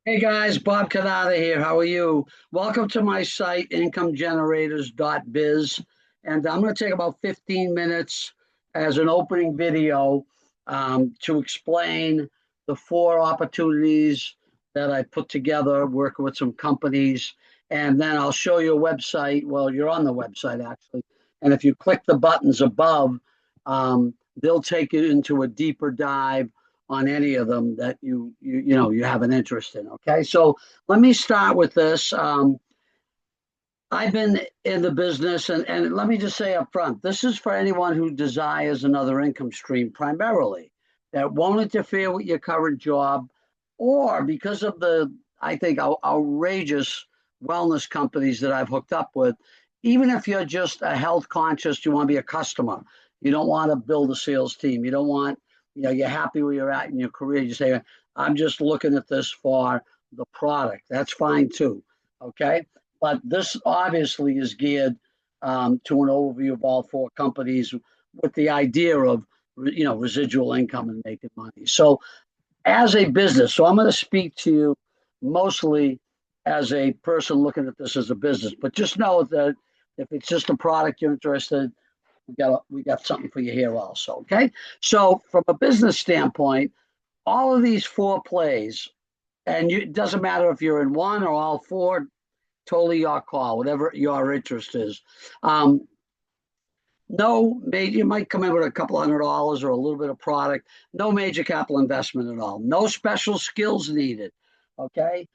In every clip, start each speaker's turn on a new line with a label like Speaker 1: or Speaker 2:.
Speaker 1: Hey guys, Bob Canada here. How are you? Welcome to my site, incomegenerators.biz. And I'm going to take about 15 minutes as an opening video to explain the four opportunities that I put together working with some companies. And then I'll show you a website. Well, you're on the website actually. And if you click the buttons above, they'll take you into a deeper dive on any of them that you have an interest in. Okay, so let me start with this. I've been in the business, and let me just say up front, this is for anyone who desires another income stream primarily that won't interfere with your current job, or because of the I think outrageous wellness companies that I've hooked up with. Even if you're just a health conscious, you want to be a customer. You don't want to build a sales team. You don't want, you're happy where you're at in your career. You say, I'm just looking at this for the product. That's fine too. Okay. But this obviously is geared to an overview of all four companies with the idea of, residual income and making money. So as a business, so I'm going to speak to you mostly as a person looking at this as a business, but just know that if it's just a product you're interested, we got something for you here also. Okay. So from a business standpoint, all of these four plays, and it doesn't matter if you're in one or all four, totally your call, whatever your interest is. Um, no, maybe you might come in with a couple $100 or a little bit of product. No major capital investment at all. No special skills needed. Okay,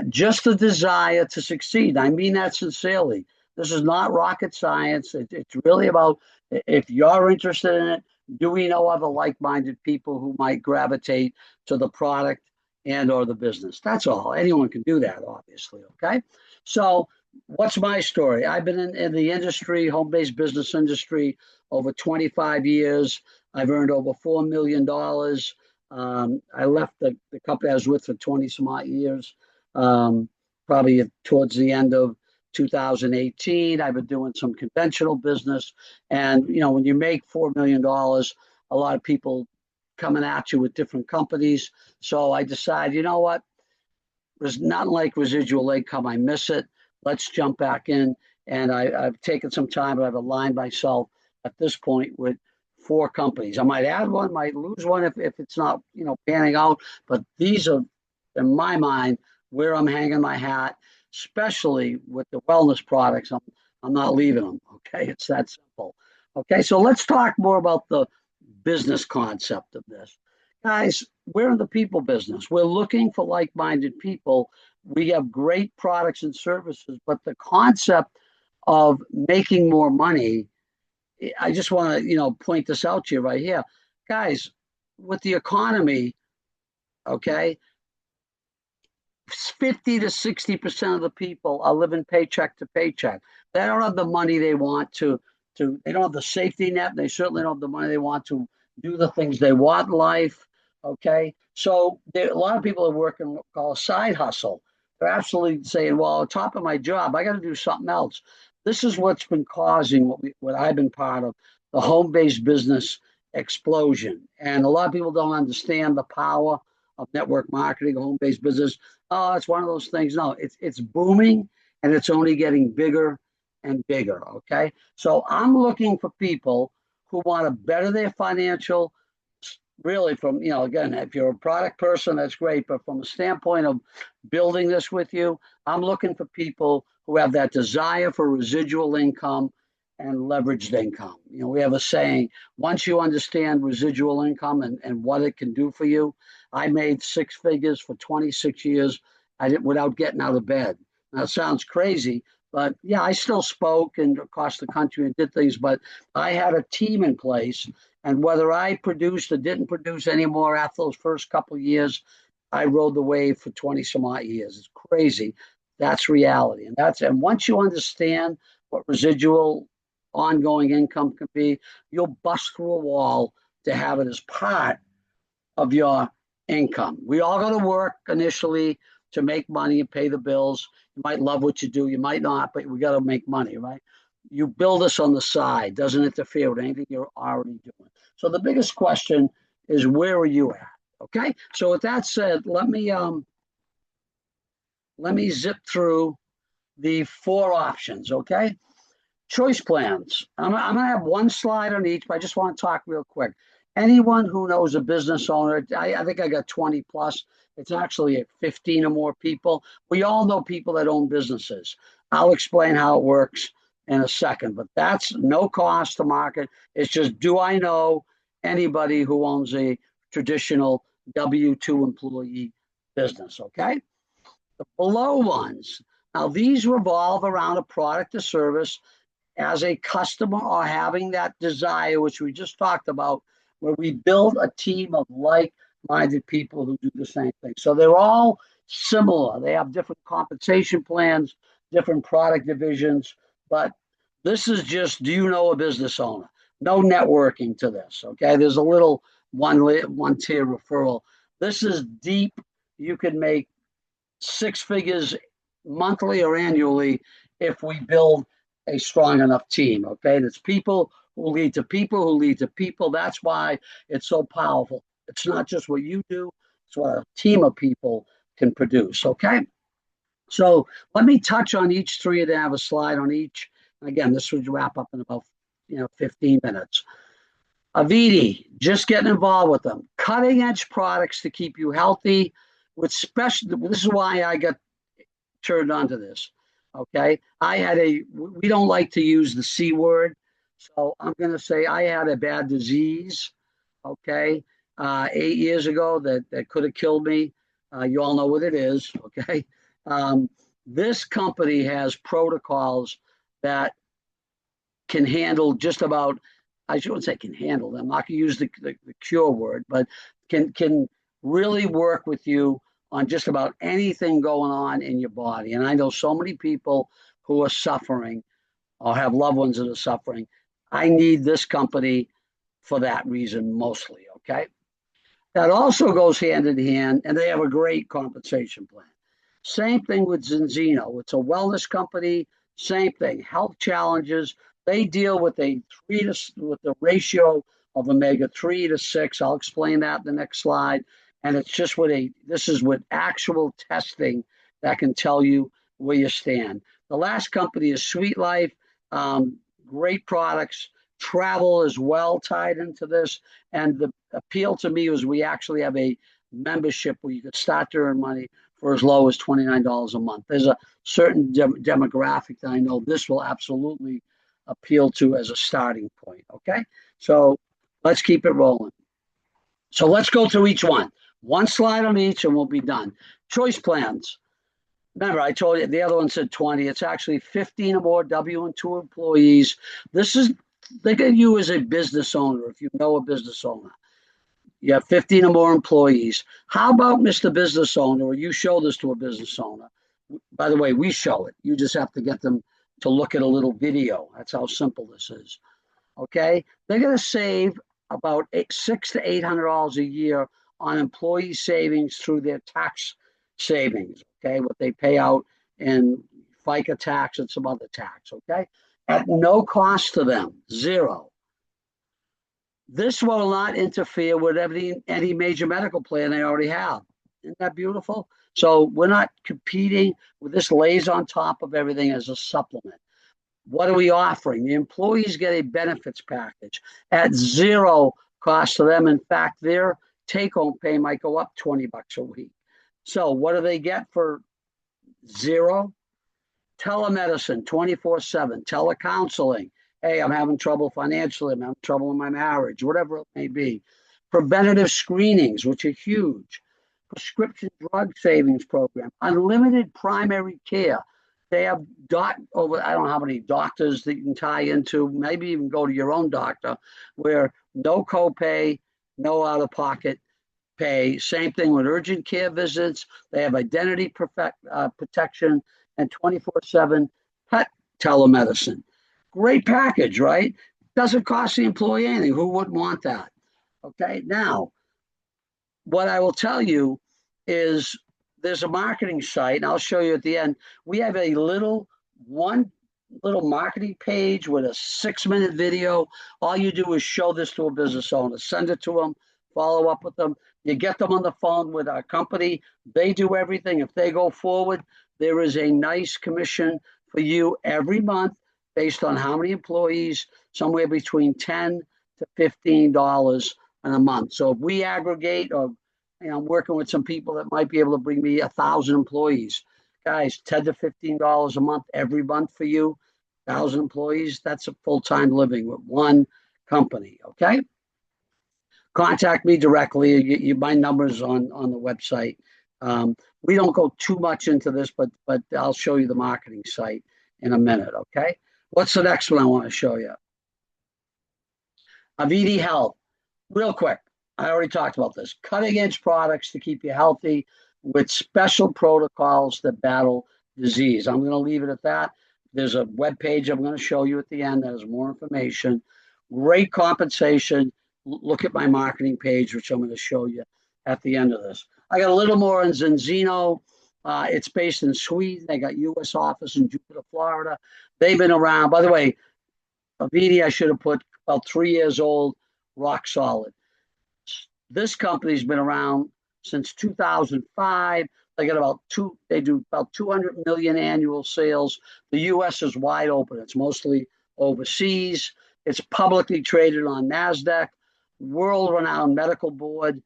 Speaker 1: just the desire to succeed. I mean that sincerely. This is not rocket science. It's really about if you're interested in it. Do we know other like-minded people who might gravitate to the product and or the business? That's all. Anyone can do that, obviously. Okay, so what's my story? I've been in the industry, home-based business industry, over 25 years. I've earned over $4 million. I left the company I was with for 20 some odd years, probably towards the end of 2018. I've been doing some conventional business. And, when you make $4 million, a lot of people coming at you with different companies. So I decided, you know what? There's nothing like residual income. I miss it. Let's jump back in. And I've taken some time, but I've aligned myself at this point with four companies. I might add one, might lose one if it's not, panning out. But these are, in my mind, where I'm hanging my hat, especially with the wellness products. I'm not leaving them. Okay, it's that simple. Okay, so let's talk more about the business concept of this. Guys, we're in the people business. We're looking for like minded people. We have great products and services, but the concept of making more money, I just want to, point this out to you right here. Guys, with the economy, okay, 50 to 60% of the people are living paycheck to paycheck. They don't have the money they want they don't have the safety net. They certainly don't have the money they want to do the things they want in life. Okay. So a lot of people are working what called a side hustle. They're absolutely saying, well, on top of my job, I got to do something else. This is what's been causing what I've been part of, the home-based business explosion. And a lot of people don't understand the power of network marketing, home-based business. Oh, it's one of those things. No, it's booming and it's only getting bigger and bigger. Okay. So I'm looking for people who want to better their financial, really from, again, if you're a product person, that's great. But from a standpoint of building this with you, I'm looking for people who have that desire for residual income and leveraged income. We have a saying, once you understand residual income and what it can do for you. I made six figures for 26 years without getting out of bed. Now, it sounds crazy, but yeah, I still spoke and across the country and did things, but I had a team in place. And whether I produced or didn't produce anymore after those first couple of years, I rode the wave for 20 some odd years. It's crazy. That's reality. And once you understand what residual ongoing income can be, you'll bust through a wall to have it as part of your income. We all go to work initially to make money and pay the bills. You might love what you do, you might not, but we got to make money, right? You build this on the side, doesn't interfere with anything you're already doing. So the biggest question is, where are you at? Okay. So with that said, let me let me zip through the four options, okay? Choice plans. I'm going to have one slide on each, but I just want to talk real quick. Anyone who knows a business owner, I think I got 20 plus. It's actually at 15 or more people. We all know people that own businesses. I'll explain how it works in a second, but that's no cost to market. It's just, do I know anybody who owns a traditional W-2 employee business? Okay. The below ones. Now, these revolve around a product or service as a customer or having that desire, which we just talked about, where we build a team of like-minded people who do the same thing. So they're all similar. They have different compensation plans, different product divisions, but this is just, do you know a business owner? No networking to this, okay? There's a little one tier referral. This is deep. You can make six figures monthly or annually if we build a strong enough team. Okay, and it's people who lead to people who lead to people. That's why it's so powerful. It's not just what you do; it's what a team of people can produce. Okay, so let me touch on each three and have a slide on each. And again, this would wrap up in about 15 minutes. Aviti, just getting involved with them. Cutting edge products to keep you healthy. With special, this is why I got turned on to this. Okay. We don't like to use the C word. So I'm going to say I had a bad disease. Okay. 8 years ago that could have killed me. You all know what it is. Okay. This company has protocols that can handle just about, I shouldn't say can handle them. I'm not going to use the cure word, but can really work with you on just about anything going on in your body. And I know so many people who are suffering or have loved ones that are suffering. I need this company for that reason mostly. Okay. That also goes hand in hand, and they have a great compensation plan. Same thing with Zinzino. It's a wellness company. Same thing. Health challenges. They deal with with the ratio of omega-3 to 6. I'll explain that in the next slide. And it's just this is with actual testing that can tell you where you stand. The last company is Sweet Life. Great products. Travel is well tied into this. And the appeal to me was we actually have a membership where you could start to earn money for as low as $29 a month. There's a certain demographic that I know this will absolutely appeal to as a starting point. Okay, so let's keep it rolling. So let's go through each one. One slide on each and we'll be done. Choice plans. Remember, I told you the other one said 20. It's actually 15 or more W-2 employees. Think of you as a business owner if you know a business owner. You have 15 or more employees. How about Mr. Business Owner, or you show this to a business owner? By the way, we show it. You just have to get them to look at a little video. That's how simple this is. Okay? They're going to save about $600 to $800 a year on employee savings through their tax savings. Okay? What they pay out in FICA tax and some other tax. Okay? At no cost to them, zero. This will not interfere with any major medical plan they already have. Isn't that beautiful? So we're not competing with this, lays on top of everything as a supplement. What are we offering? The employees get a benefits package at zero cost to them. In fact, their take-home pay might go up $20 a week. So what do they get for zero? Telemedicine, 24/7, telecounseling. Hey, I'm having trouble financially, I'm having trouble in my marriage, whatever it may be. Preventative screenings, which are huge. Prescription drug savings program. Unlimited primary care. They have I don't know how many doctors that you can tie into, maybe even go to your own doctor, where no copay, no out-of-pocket pay. Same thing with urgent care visits. They have identity protection and 24/7 pet telemedicine. Great package, right? Doesn't cost the employee anything. Who wouldn't want that? Okay. Now, what I will tell you is there's a marketing site, and I'll show you at the end. We have one little marketing page with a 6-minute video. All you do is show this to a business owner, send it to them, follow up with them. You get them on the phone with our company. They do everything. If they go forward, there is a nice commission for you every month based on how many employees, somewhere between $10 to $15 in a month. So if we aggregate, or I'm working with some people that might be able to bring me 1,000 employees. Guys, $10 to $15 a month every month for you, 1,000 employees, that's a full-time living with one company, okay? Contact me directly. My number's on the website. We don't go too much into this, but I'll show you the marketing site in a minute, okay? What's the next one I want to show you? Avidi Health. Real quick, I already talked about this. Cutting-edge products to keep you healthy with special protocols that battle disease. I'm going to leave it at that. There's a web page I'm going to show you at the end that has more information. Great compensation. Look at my marketing page, which I'm going to show you at the end of this. I got a little more on Zinzino. It's based in Sweden. They got U.S. office in Jupiter, Florida. They've been around. By the way, Avidi, I should have put about 3 years old, rock solid. This company's been around since 2005. They got they do about 200 million annual sales. The U.S. is wide open. It's mostly overseas. It's publicly traded on NASDAQ, world-renowned medical board.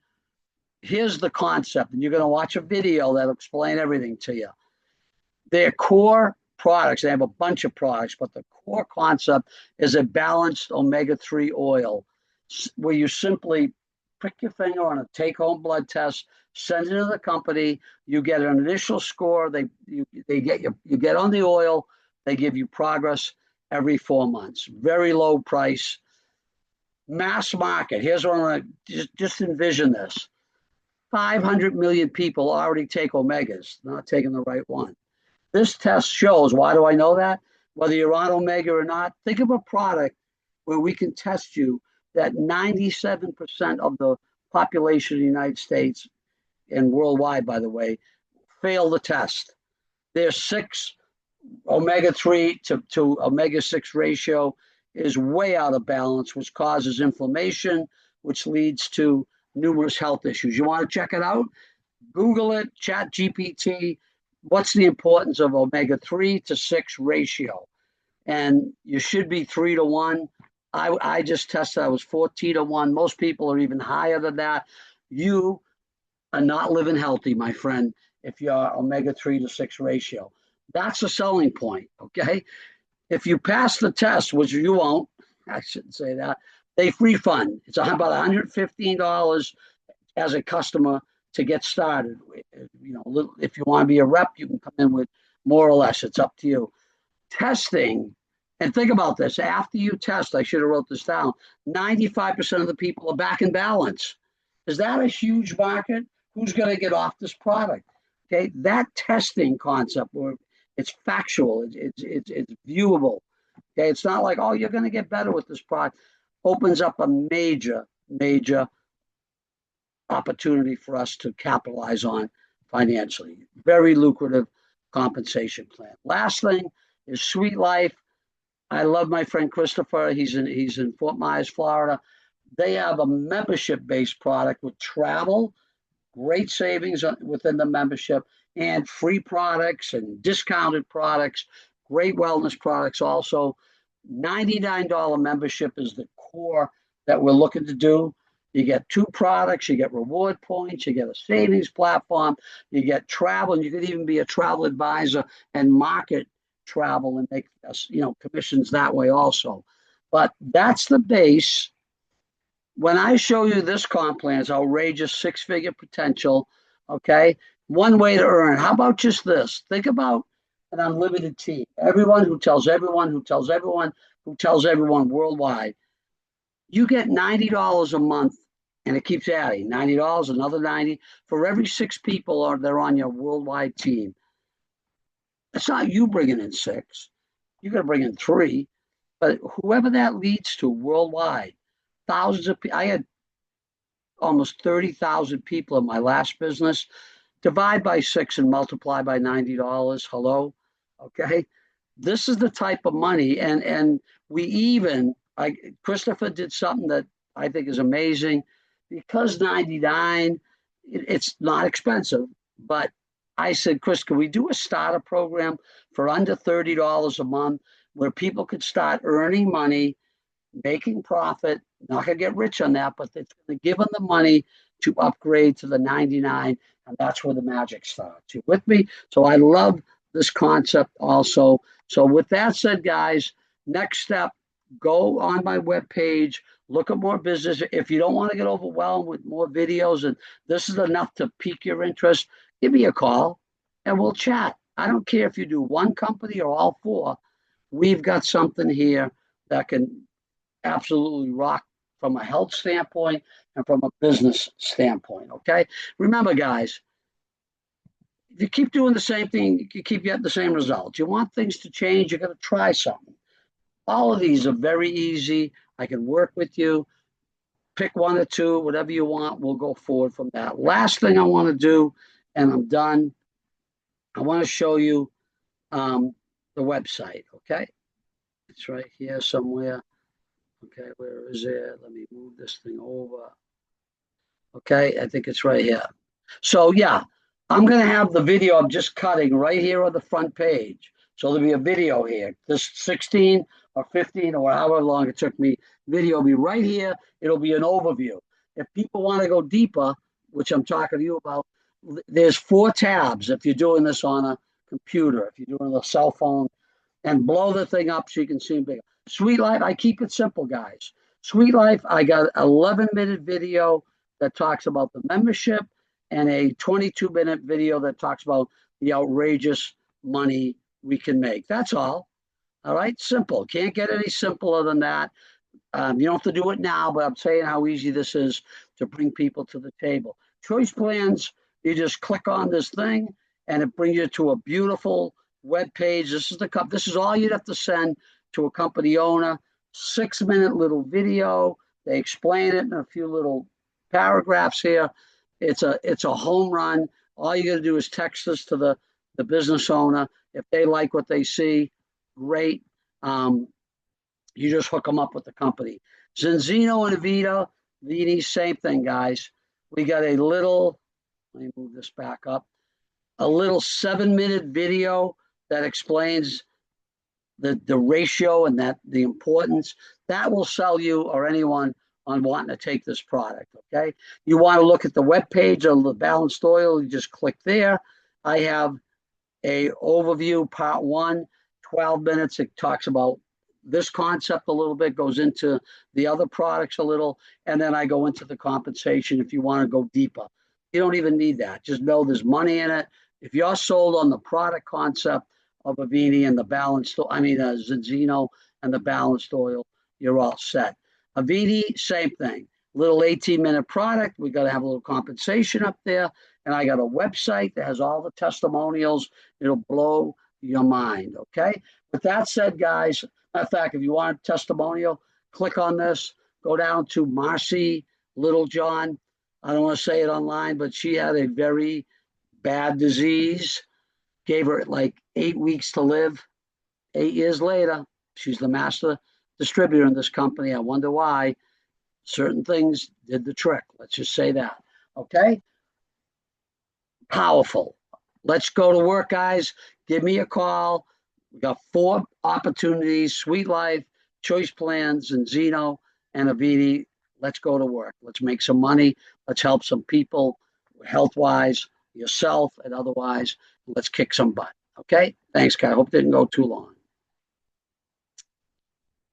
Speaker 1: Here's the concept, and you're going to watch a video that'll explain everything to you. Their core products, they have a bunch of products, but the core concept is a balanced omega-3 oil where you simply prick your finger on a take-home blood test, send it to the company, you get an initial score, you get on the oil, they give you progress every 4 months. Very low price. Mass market. Here's what I want to just envision this. 500 million people already take omegas, not taking the right one. This test shows, why do I know that? Whether you're on omega or not, think of a product where we can test you that 97% of the population of the United States and worldwide, by the way, fail the test. Their omega-3 to omega-6 ratio is way out of balance, which causes inflammation, which leads to numerous health issues. You want to check it out? Google it, ChatGPT. What's the importance of omega-3 to 6 ratio? And you should be 3 to 1. I just tested, I was 14 to 1. Most people are even higher than that. You are not living healthy, my friend, if you're omega-3 to 6 ratio. That's a selling point, okay? If you pass the test, which you won't, I shouldn't say that, they refund. It's about $115 as a customer to get started. If you want to be a rep, you can come in with more or less. It's up to you. Testing, and think about this. After you test, I should have wrote this down, 95% of the people are back in balance. Is that a huge market? Who's going to get off this product? Okay, that testing concept where it's factual, it's viewable. Okay, it's not like, oh, you're going to get better with this product. Opens up a major opportunity for us to capitalize on financially. Very lucrative compensation plan. Last thing is Sweet Life. I love my friend Christopher. He's in Fort Myers, Florida. They have a membership-based product with travel, great savings within the membership, and free products and discounted products, great wellness products also. $99 membership is the core that we're looking to do. You get 2 products, you get reward points, you get a savings platform, you get travel, and you could even be a travel advisor and market travel and make commissions that way also. But that's the base. When I show you this comp plan, it's outrageous 6-figure potential, okay? One way to earn. How about just this? Think about an unlimited team. Everyone who tells everyone, who tells everyone, who tells everyone worldwide. You get $90 a month, and it keeps adding. $90, another 90. For every 6 people they're on your worldwide team. It's not you bringing in 6. You're going to bring in 3. But whoever that leads to worldwide, thousands of people. I had almost 30,000 people in my last business. Divide by 6 and multiply by $90. Hello? Okay? This is the type of money. And Christopher did something that I think is amazing. Because 99, it's not expensive, but I said, Chris, can we do a starter program for under $30 a month where people could start earning money, making profit, not going to get rich on that, but it's going to give them the money to upgrade to the 99. And that's where the magic starts. You with me? So I love this concept also. So with that said, guys, next step, go on my webpage, look at more business. If you don't want to get overwhelmed with more videos and this is enough to pique your interest, give me a call and we'll chat. I don't care if you do one company or all four. We've got something here that can absolutely rock from a health standpoint and from a business standpoint. Okay. Remember, guys, if you keep doing the same thing, you keep getting the same results. You want things to change, you got to try something. All of these are very easy. I can work with you. Pick one or two, whatever you want. We'll go forward from that. Last thing I want to do, and I'm done. I want to show you the website. Okay. It's right here somewhere. Okay, where is it? Let me move this thing over. Okay, I think it's right here. So yeah, I'm going to have the video I'm just cutting right here on the front page. So there'll be a video here. This 16 or 15 or however long it took me, video will be right here. It'll be an overview. If people want to go deeper, which I'm talking to you about, there's 4 tabs if you're doing this on a computer, if you're doing a cell phone, and blow the thing up so you can see them bigger. Sweet Life, I keep it simple, guys. Sweet Life, I got 11-minute video that talks about the membership and a 22-minute video that talks about the outrageous money we can make. That's all. All right, simple. Can't get any simpler than that. You don't have to do it now, but I'm saying how easy this is to bring people to the table. Choice plans, you just click on this thing and it brings you to a beautiful web page. This is all you'd have to send to a company owner. 6-minute little video. They explain it in a few little paragraphs here. It's a home run. All you got to do is text this to the business owner. If they like what they see, great. You just hook them up with the company. Zinzino and Avita, Vini, same thing, guys. We got a little, let me move this back up, a little 7-minute video that explains the ratio and that the importance. That will sell you or anyone on wanting to take this product, okay? You want to look at the webpage of the Balanced Oil, you just click there. I have a overview, part 1, 12 minutes. It talks about this concept a little bit, goes into the other products a little, and then I go into the compensation if you want to go deeper. You don't even need that. Just know there's money in it. If you're sold on the product concept of Avini and the Zinzino and the Balanced Oil, you're all set. Avini, same thing. Little 18-minute product. We got to have a little compensation up there. And I got a website that has all the testimonials. It'll blow your mind, okay? With that said, guys, matter of fact, if you want a testimonial, click on this. Go down to Marcy Littlejohn. I don't want to say it online, but she had a very bad disease. Gave her like 8 weeks to live. 8 years later, she's the master distributor in this company. I wonder why. Certain things did the trick. Let's just say that. Okay? Powerful. Let's go to work, guys. Give me a call. We got 4 opportunities: Sweet Life, Choice Plans, and Zeno and Avini. Let's go to work. Let's make some money. Let's help some people health-wise, yourself and otherwise. Let's kick some butt. Okay? Thanks, guys. Hope it didn't go too long.